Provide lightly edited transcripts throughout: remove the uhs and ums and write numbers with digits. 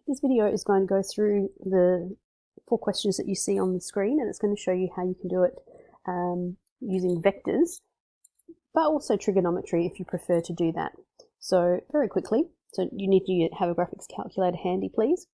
This video is going to go through the 4 questions that you see on the screen, and it's going to show you how you can do it using vectors, but also trigonometry if you prefer to do that. So very quickly, so you need to have a graphics calculator handy, please.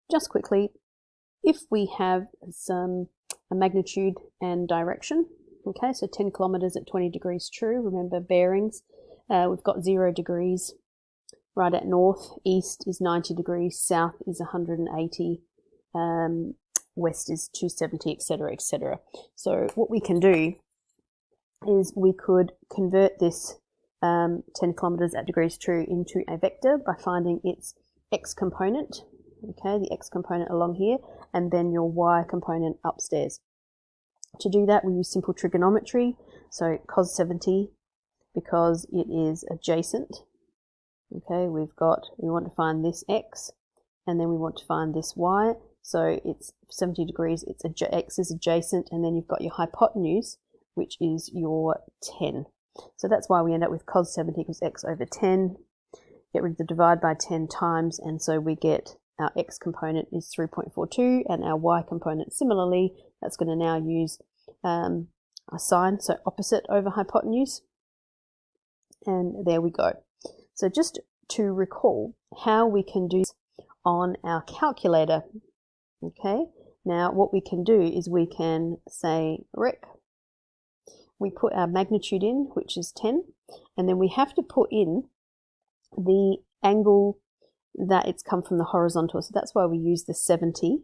Just quickly, if we have a magnitude and direction, okay, so 10 kilometers at 20 degrees true, remember bearings, we've got 0 degrees right at north, east is 90 degrees, south is 180, west is 270, etc., etc. So what we can do is we could convert this 10 kilometers at degrees true into a vector by finding its x component, okay, the x component along here, and then your y component upstairs. To do that, we use simple trigonometry, so cos 70, because it is adjacent. Okay, we want to find this x, and then we want to find this y. So it's 70 degrees, x is adjacent, and then you've got your hypotenuse, which is your 10. So that's why we end up with cos 70 equals x over 10. Get rid of the divide by 10 times, and so we get our x component is 3.42, and our y component similarly, that's going to now use a sign, so opposite over hypotenuse. And there we go. So just to recall how we can do this on our calculator, okay? Now what we can do is we can say rec, we put our magnitude in, which is 10, and then we have to put in the angle that it's come from the horizontal. So that's why we use the 70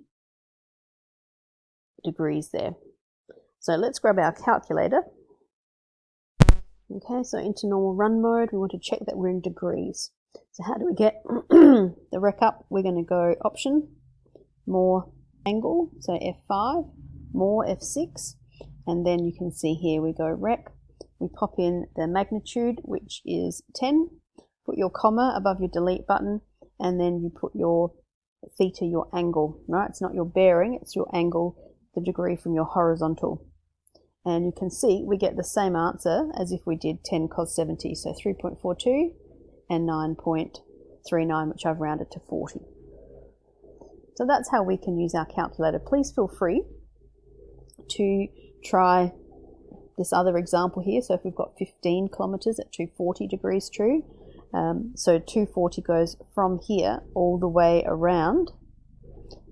degrees there. So let's grab our calculator. Okay, so into normal run mode, we want to check that we're in degrees. So how do we get the rec up? We're going to go option, more angle, so F5, more F6, and then you can see here we go rec. We pop in the magnitude, which is 10, put your comma above your delete button, and then you put your theta, your angle, right? It's not your bearing, it's your angle, the degree from your horizontal. And you can see we get the same answer as if we did 10 cos 70, so 3.42 and 9.39, which I've rounded to 40. So that's how we can use our calculator. Please feel free to try this other example here. So if we've got 15 kilometers at 240 degrees true, so 240 goes from here all the way around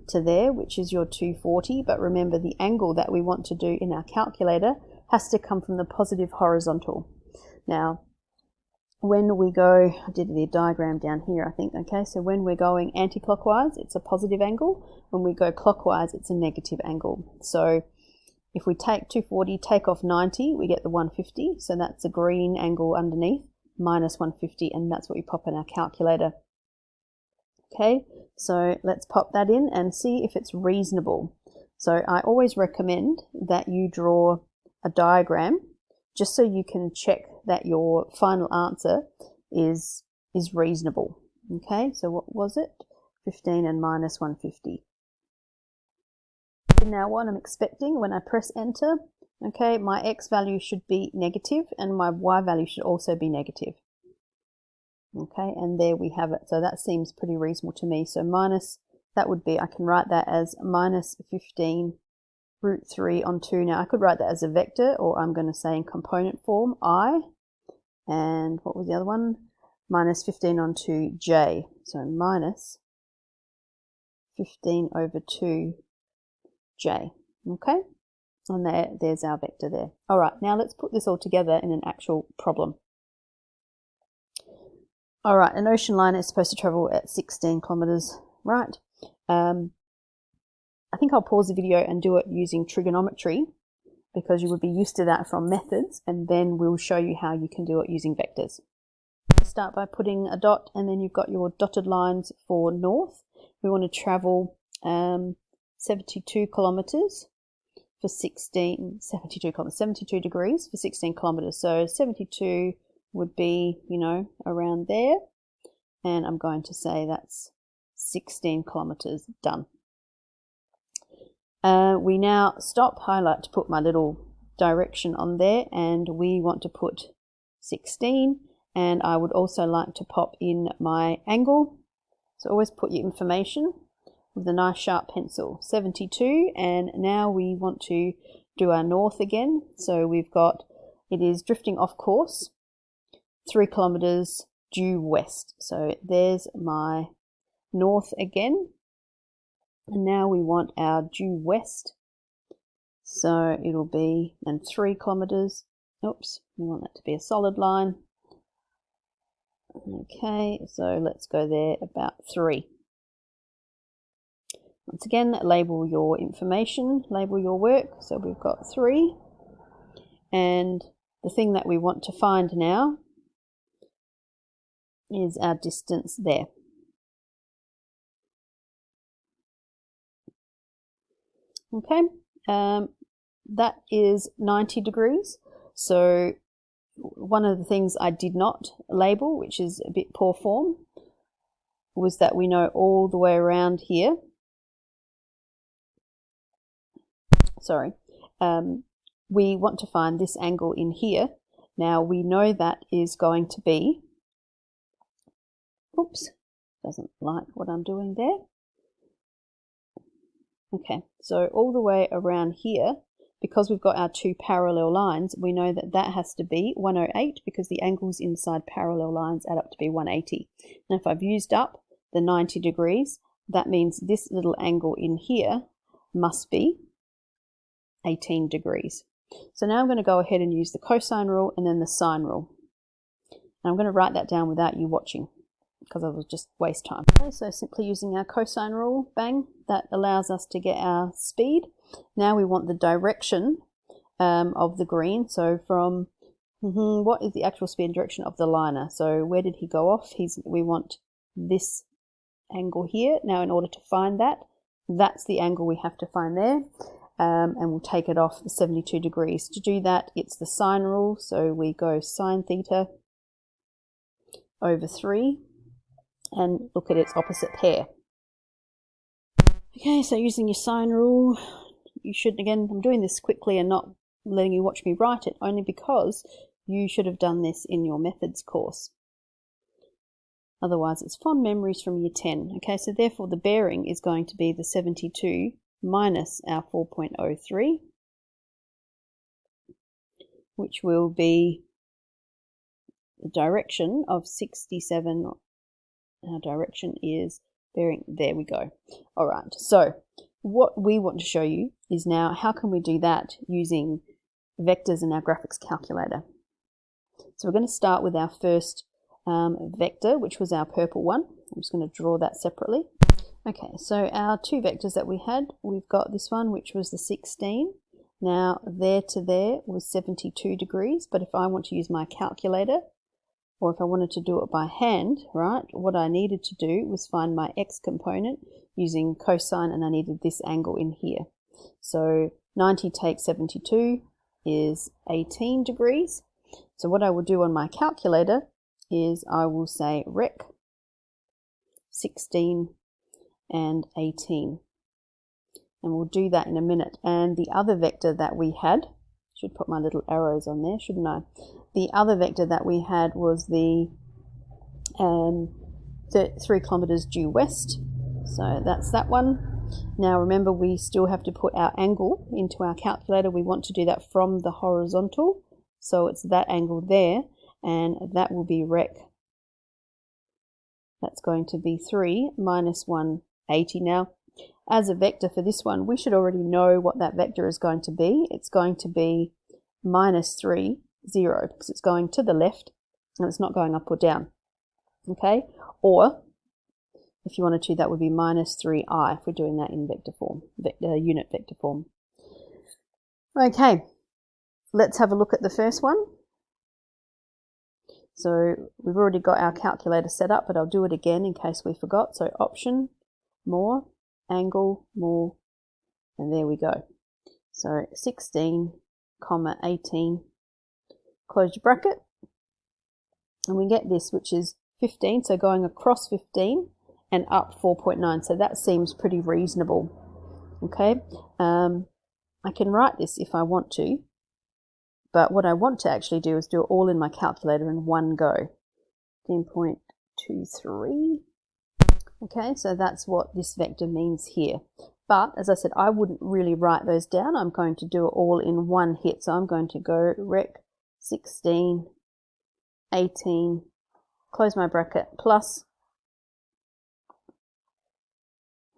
to there, which is your 240, but remember the angle that we want to do in our calculator has to come from the positive horizontal. Now when we go, I did the diagram down here I think, okay, so when we're going anti-clockwise it's a positive angle, when we go clockwise it's a negative angle. So if we take 240, take off 90, we get the 150, so that's a green angle underneath, minus 150, and that's what we pop in our calculator. Okay, so let's pop that in and see if it's reasonable. So I always recommend that you draw a diagram just so you can check that your final answer is reasonable. Okay, so what was it? 15 and minus 150. Now what I'm expecting when I press enter, okay, my x value should be negative and my y value should also be negative. Okay, and there we have it. So that seems pretty reasonable to me. So minus, that would be, I can write that as minus 15 root 3 on 2. Now I could write that as a vector, or I'm going to say in component form, I, and what was the other one? Minus 15 on 2, j. So minus 15 over 2, j. Okay, and there's our vector there. All right, now let's put this all together in an actual problem. All right, an ocean liner is supposed to travel at 16 kilometers, right? I think I'll pause the video and do it using trigonometry because you would be used to that from methods, and then we'll show you how you can do it using vectors. Start by putting a dot, and then you've got your dotted lines for north. We want to travel 72 kilometers for 72 degrees for 16 kilometers. So 72 would be, you know, around there, and I'm going to say that's 16 kilometers done. We now stop. I like to put my little direction on there, and we want to put 16, and I would also like to pop in my angle, So always put your information with a nice sharp pencil. 72, and now we want to do our north again. So we've got, it is drifting off course, 3 kilometers due west. So there's my north again. And now we want our due west. So it'll be, and 3 kilometers. Oops, we want that to be a solid line. Okay, so let's go there about 3. Once again, label your information, label your work. So we've got 3. And the thing that we want to find now is our distance there. Okay, that is 90 degrees. So one of the things I did not label, which is a bit poor form, was that we know all the way around here. Sorry. We want to find this angle in here. Now we know that is going to be, oops, doesn't like what I'm doing there. Okay, so all the way around here, because we've got our 2 parallel lines, we know that that has to be 108 because the angles inside parallel lines add up to be 180. Now if I've used up the 90 degrees, that means this little angle in here must be 18 degrees. So now I'm going to go ahead and use the cosine rule and then the sine rule. And I'm going to write that down without you watching, because I will just waste time. Okay, so simply using our cosine rule, bang, that allows us to get our speed. Now we want the direction of the green. So from, what is the actual speed and direction of the liner? So where did he go off? We want this angle here. Now in order to find that, that's the angle we have to find there. And we'll take it off the 72 degrees. To do that, it's the sine rule. So we go sine theta over 3 and look at its opposite pair. Okay, so using your sine rule, you should, again, I'm doing this quickly and not letting you watch me write it, only because you should have done this in your methods course. Otherwise, it's fond memories from year 10. Okay, so therefore the bearing is going to be the 72 minus our 4.03, which will be the direction of 67. Our direction is bearing, there we go. All right, so what we want to show you is now how can we do that using vectors in our graphics calculator. So we're going to start with our first vector, which was our purple one. I'm just going to draw that separately. Okay, so our 2 vectors that we had, we've got this one, which was the 16. Now, there to there was 72 degrees, but if I want to use my calculator, or if I wanted to do it by hand, right, what I needed to do was find my x component using cosine, and I needed this angle in here. So 90 take 72 is 18 degrees. So what I will do on my calculator is I will say rec 16 and 18. And we'll do that in a minute. And the other vector that we had, should put my little arrows on there, shouldn't I? The other vector that we had was the 3 kilometers due west. So that's that one. Now remember, we still have to put our angle into our calculator. We want to do that from the horizontal. So it's that angle there, and that will be rec. That's going to be 3 minus 180. Now, as a vector for this one, we should already know what that vector is going to be. It's going to be minus 3, 0, because it's going to the left and it's not going up or down. Okay, or if you wanted to, that would be minus 3i if we're doing that in vector form, unit vector form. Okay, let's have a look at the first one. So we've already got our calculator set up, but I'll do it again in case we forgot. So option, more, angle, more, and there we go. So 16, 18, close your bracket, and we get this, which is 15, so going across 15 and up 4.9, so that seems pretty reasonable. Okay, I can write this if I want to, but what I want to actually do is do it all in my calculator in one go. 10.23. Okay, so that's what this vector means here. But as I said, I wouldn't really write those down. I'm going to do it all in one hit. So I'm going to go rec 16, 18, close my bracket, plus,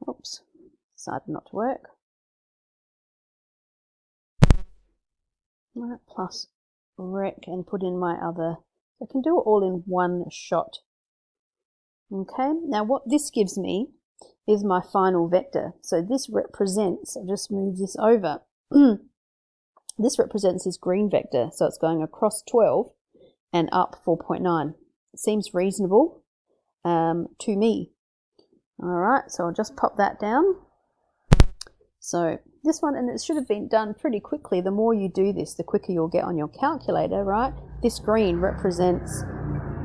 oops, decided not to work. All right, plus rec and put in my other. I can do it all in one shot. Okay, now what this gives me is my final vector. So this represents, I'll just move this over. This represents this green vector. So it's going across 12 and up 4.9. It seems reasonable to me. All right, so I'll just pop that down. So this one, and it should have been done pretty quickly. The more you do this, the quicker you'll get on your calculator, right? This green represents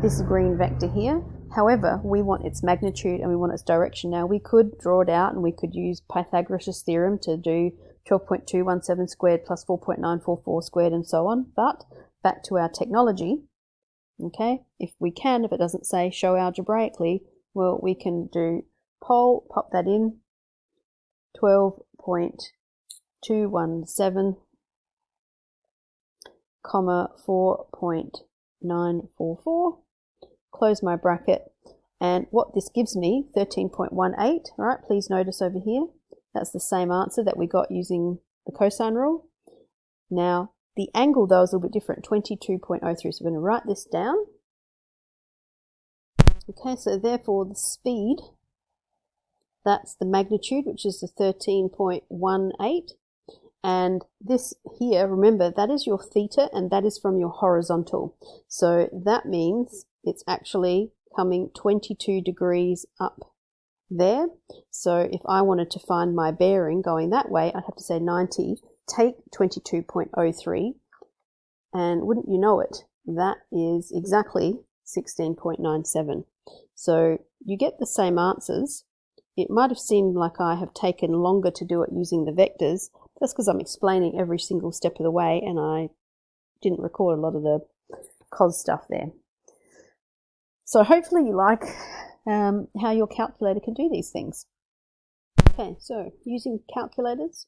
this green vector here. However, we want its magnitude and we want its direction. Now we could draw it out and we could use Pythagoras' theorem to do 12.217 squared plus 4.944 squared and so on. But back to our technology, okay, if we can, if it doesn't say show algebraically, well, we can do pole, pop that in, 12.217, comma 4.944, close my bracket, and what this gives me, 13.18, right? Please notice over here, that's the same answer that we got using the cosine rule. Now, the angle though is a little bit different, 22.03, so we're going to write this down. Okay, so therefore the speed, that's the magnitude, which is the 13.18. And this here, remember, that is your theta and that is from your horizontal. So that means it's actually coming 22 degrees up there. So if I wanted to find my bearing going that way, I'd have to say 90, take 22.03, and wouldn't you know it, that is exactly 16.97. So you get the same answers. It might have seemed like I have taken longer to do it using the vectors. That's because I'm explaining every single step of the way and I didn't record a lot of the cos stuff there. So hopefully you like how your calculator can do these things. Okay, so using calculators,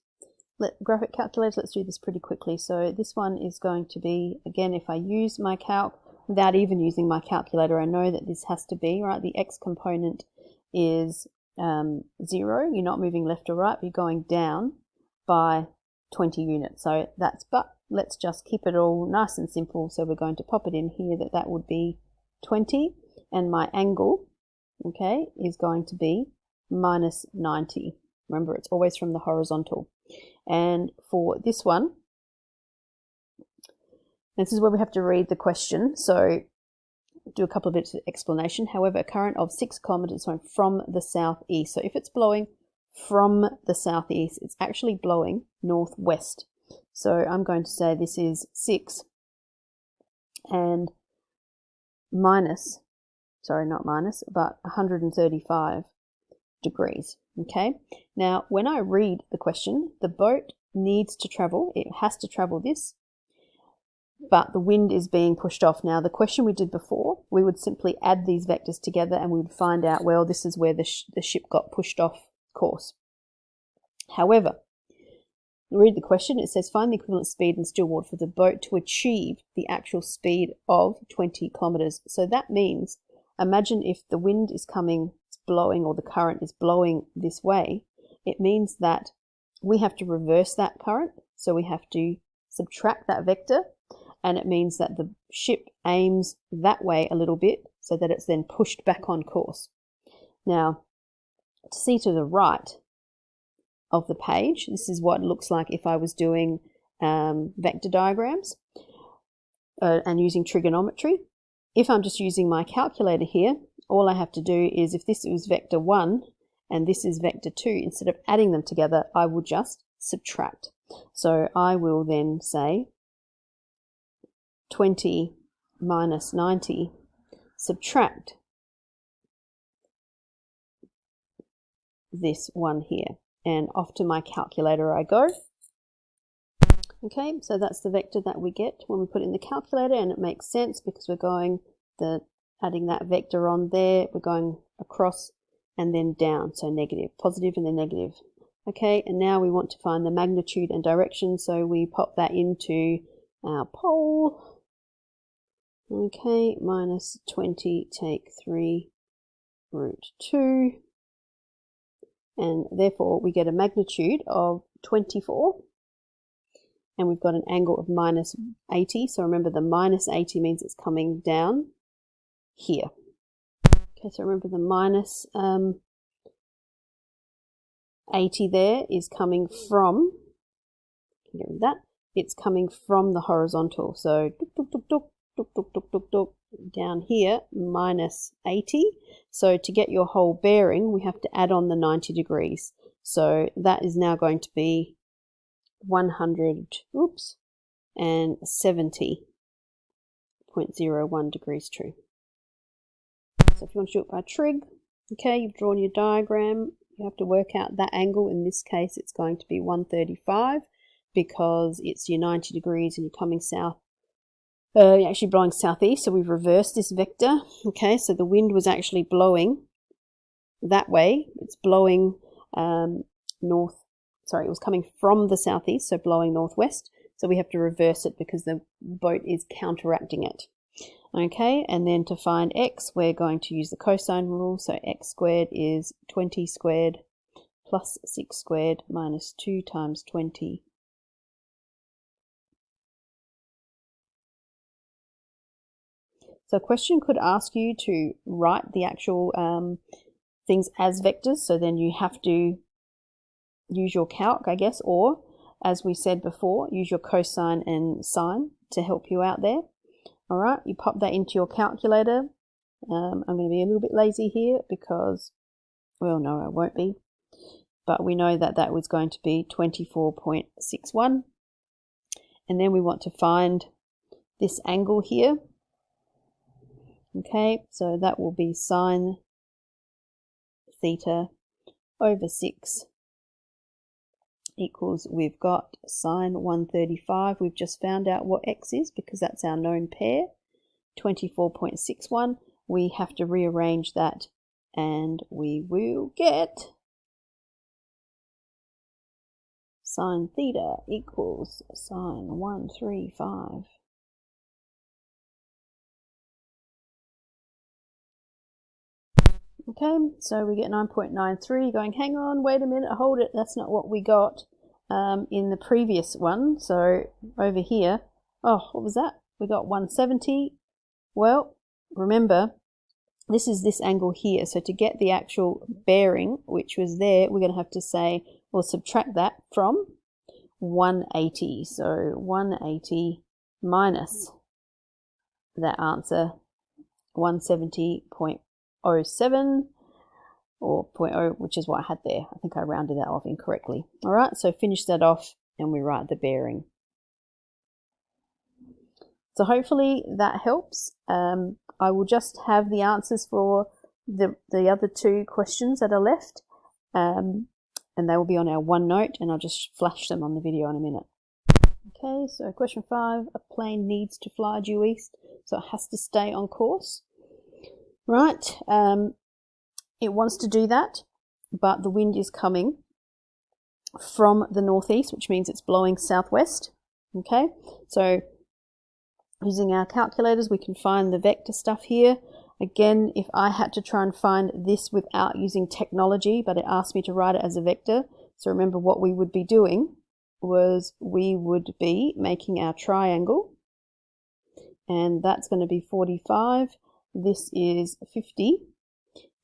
graphic calculators, let's do this pretty quickly. So this one is going to be, again, if I use my calc without even using my calculator, I know that this has to be, right, the x component is 0. You're not moving left or right, but you're going down by 20 units. So that's, but let's just keep it all nice and simple. So we're going to pop it in here that would be 20, and my angle, okay, is going to be minus 90. Remember, it's always from the horizontal. And for this one, this is where we have to read the question. So do a couple of bits of explanation. However, a current of 6 kilometers from the southeast. So if it's blowing from the southeast, it's actually blowing northwest. So I'm going to say this is 6 and minus, sorry, not minus, but 135 degrees. Okay. Now, when I read the question, the boat needs to travel. It has to travel this, but the wind is being pushed off. Now, the question we did before, we would simply add these vectors together and we would find out, well, this is where the ship got pushed off course. However, read the question. It says, find the equivalent speed in still water for the boat to achieve the actual speed of 20 kilometers. So that means, imagine if the wind is coming, it's blowing, or the current is blowing this way. It means that we have to reverse that current. So we have to subtract that vector. And it means that the ship aims that way a little bit so that it's then pushed back on course. Now, to see to the right of the page, this is what it looks like if I was doing vector diagrams and using trigonometry. If I'm just using my calculator here, all I have to do is, if this was vector 1 and this is vector 2, instead of adding them together, I will just subtract. So I will then say 20 minus 90, subtract this one here, and off to my calculator I go. Okay, so that's the vector that we get when we put it in the calculator, and it makes sense because we're going, adding that vector on there, we're going across and then down, so negative, positive and then negative. Okay, and now we want to find the magnitude and direction, so we pop that into our pole. Okay, minus 20, take 3 root 2, and therefore we get a magnitude of 24, and we've got an angle of minus 80, so remember the minus 80 means it's coming down here. Okay, so remember the minus 80 there is coming from, get rid of that, it's coming from the horizontal, so down here, minus 80. So to get your whole bearing, we have to add on the 90 degrees. So that is now going to be 170.01 degrees true. So if you want to do it by trig, okay, you've drawn your diagram, you have to work out that angle. In this case, it's going to be 135 because it's your 90 degrees and you're coming south. You're actually blowing southeast, so we've reversed this vector. Okay, so the wind was actually blowing that way. It's blowing it was coming from the southeast, so blowing northwest. So we have to reverse it because the boat is counteracting it. Okay, and then to find x, we're going to use the cosine rule. So x squared is 20 squared plus 6 squared minus 2 times 20. So a question could ask you to write the actual things as vectors, so then you have to use your calc, I guess, or as we said before, use your cosine and sine to help you out there. All right, you pop that into your calculator. I'm going to be a little bit lazy here because, well, no, I won't be. But we know that that was going to be 24.61. And then we want to find this angle here. Okay, so that will be sine theta over 6 equals, we've got sine 135. We've just found out what x is because that's our known pair, 24.61. We have to rearrange that and we will get sine theta equals sine 135. Okay, so we get 9.93, going, hang on, wait a minute, hold it, that's not what we got in the previous one. So over here, oh, what was that? We got 170. Well, remember, this is this angle here. So to get the actual bearing, which was there, we're going to have to say, or subtract that from 180. So 180 minus that answer, 170.07 or 0.0, which is what I had there. I think I rounded that off incorrectly. All right, so finish that off and we write the bearing. So hopefully that helps. I will just have the answers for the other two questions that are left, and they will be on our OneNote, and I'll just flash them on the video in a minute. Okay, so question 5, a plane needs to fly due east, so it has to stay on course. Right, it wants to do that, but the wind is coming from the northeast, which means it's blowing southwest. Okay, so using our calculators, we can find the vector stuff here. Again, if I had to try and find this without using technology, but it asked me to write it as a vector, so remember what we would be doing was we would be making our triangle, and that's going to be 45. This is 50,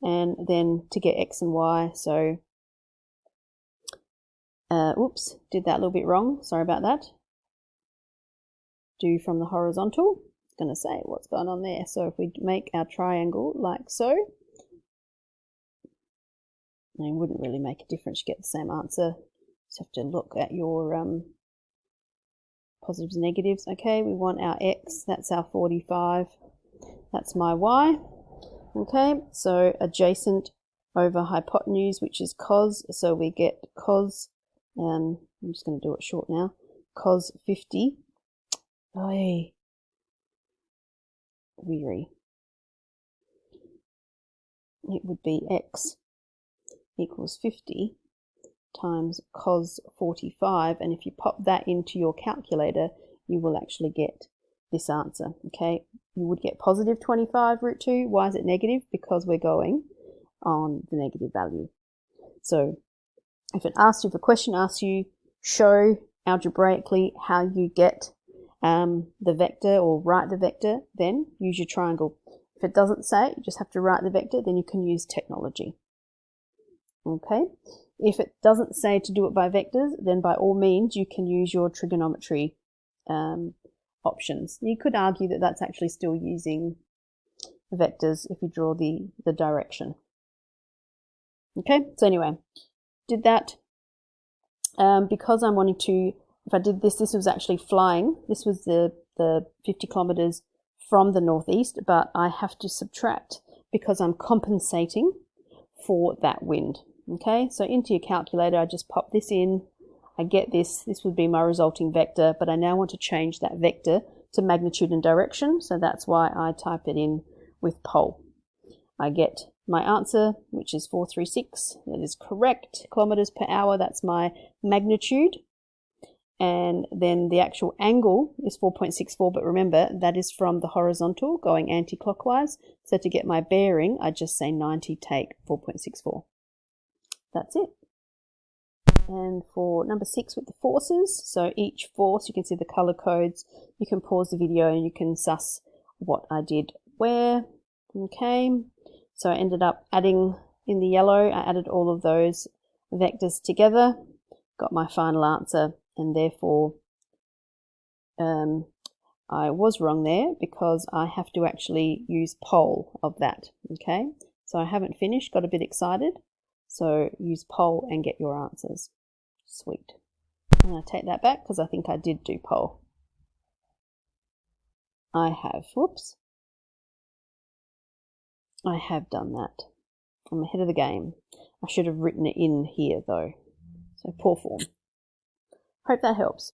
and then to get x and y, so oops, did that a little bit wrong, sorry about that. Do from the horizontal, it's going to say what's going on there. So if we make our triangle like so, and it wouldn't really make a difference, you get the same answer. Just have to look at your positives and negatives. Okay, we want our x, that's our 45, that's my y. Okay, so adjacent over hypotenuse, which is cos, so we get cos, I'm just going to do it short now, cos 50. Oy. Weary. It would be x equals 50 times cos 45, and if you pop that into your calculator, you will actually get this answer. Okay, you would get positive 25 root 2. Why is it negative? Because we're going on the negative value. So if a question asks you, show algebraically how you get the vector or write the vector, then use your triangle. If it doesn't say, you just have to write the vector, then you can use technology. Okay, if it doesn't say to do it by vectors, then by all means you can use your trigonometry options. You could argue that that's actually still using vectors if you draw the direction. Okay, so anyway, did that because I'm wanting to, if I did this, this was actually flying. This was the 50 kilometers from the northeast, but I have to subtract because I'm compensating for that wind. Okay, so into your calculator, I just pop this in. I get this. This would be my resulting vector, but I now want to change that vector to magnitude and direction. So that's why I type it in with pole. I get my answer, which is 436. That is correct. Kilometers per hour, that's my magnitude. And then the actual angle is 4.64, but remember, that is from the horizontal going anti-clockwise. So to get my bearing, I just say 90 take 4.64. That's it. And for number 6 with the forces, so each force, you can see the color codes. You can pause the video and you can suss what I did where. Okay, so I ended up adding in the yellow, I added all of those vectors together, got my final answer, and therefore I was wrong there because I have to actually use pole of that. Okay, so I haven't finished, got a bit excited. So use pole and get your answers. Sweet. And I take that back because I think I did do pole. I have. Whoops. I have done that. I'm ahead of the game. I should have written it in here though. So poor form. Hope that helps.